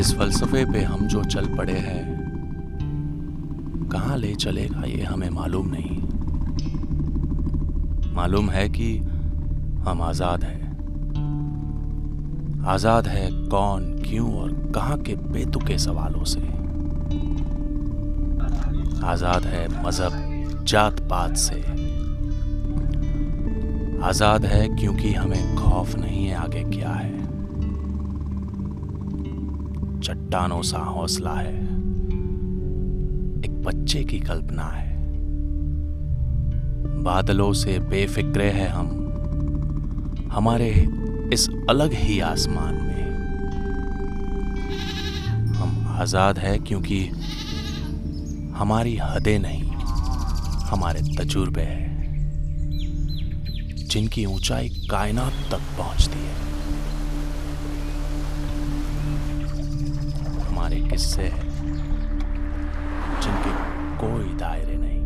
इस फलसफे पे हम जो चल पड़े हैं, कहाँ ले चलेगा ये हमें मालूम नहीं। मालूम है कि हम आजाद हैं। आजाद है कौन, क्यों और कहाँ के बेतुके सवालों से। आजाद है मजहब, जात पात से। आजाद है क्योंकि हमें खौफ नहीं है आगे क्या है। चट्टानों सा हौसला है, एक बच्चे की कल्पना है। बादलों से बेफिक्रे हैं हम, हमारे इस अलग ही आसमान में। हम आजाद है क्योंकि हमारी हदें नहीं, हमारे तजुर्बे हैं जिनकी ऊंचाई कायनात तक पहुंचती है। हमारे किस्से हैं जिनके कोई दायरे नहीं,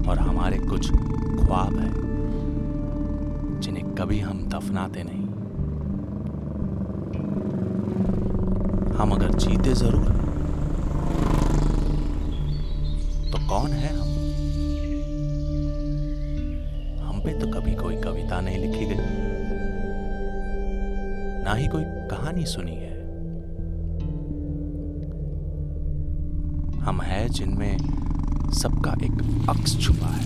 और हमारे कुछ ख्वाब हैं जिन्हें कभी हम दफनाते नहीं। हम अगर जीते जरूर तो कौन है हम? हम पे तो कभी कोई कविता नहीं लिखी गई, ना ही कोई कहानी सुनी है। हम हैं जिनमें सबका एक अक्स छुपा है।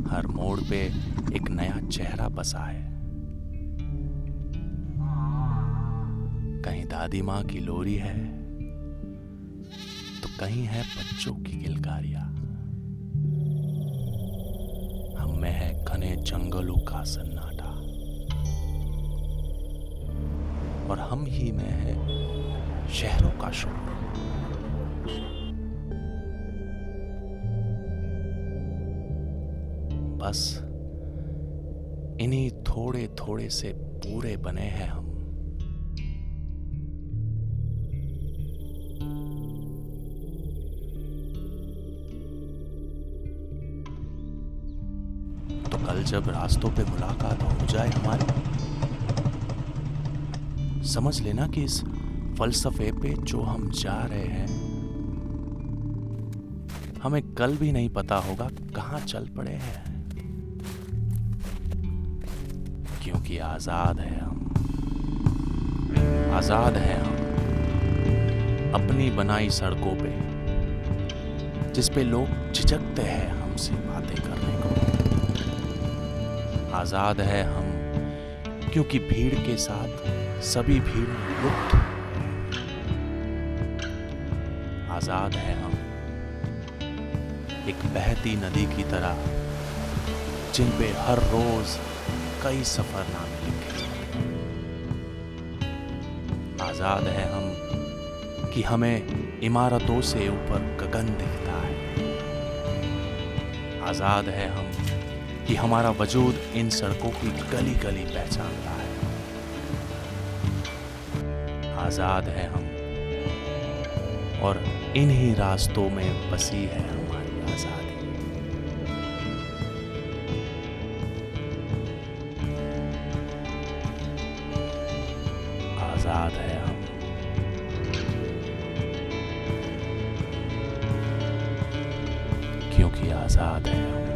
हर मोड़ पे एक नया चेहरा बसा है। कहीं दादी माँ की लोरी है तो कहीं है बच्चों की किलकारियां। हम में है घने जंगलों का सन्नाटा, और हम ही में है शहरों का शोर। बस इन्हीं थोड़े थोड़े से पूरे बने हैं हम। तो कल जब रास्तों पे मुलाकात हो जाए हमारी, समझ लेना कि इस फलसफे पे जो हम जा रहे हैं, हमें कल भी नहीं पता होगा कहां चल पड़े हैं। क्योंकि आजाद है हम, आजाद है हम अपनी बनाई सड़कों पे, जिस पे लोग झिझकते हैं हमसे बातें करने को। आजाद है हम क्योंकि भीड़ के साथ सभी भीड़ लुप्त। आजाद है हम एक बहती नदी की तरह, जिन पे हर रोज कई सफरनामे लिखे जाते हैं। आजाद है हम कि हमें इमारतों से ऊपर गगन दिखता है। आजाद है हम कि हमारा वजूद इन सड़कों की गली गली पहचानता है। आजाद है हम, और इन्हीं रास्तों में बसी है हमारी आजादी। आजाद है हम, क्योंकि आजाद है हम।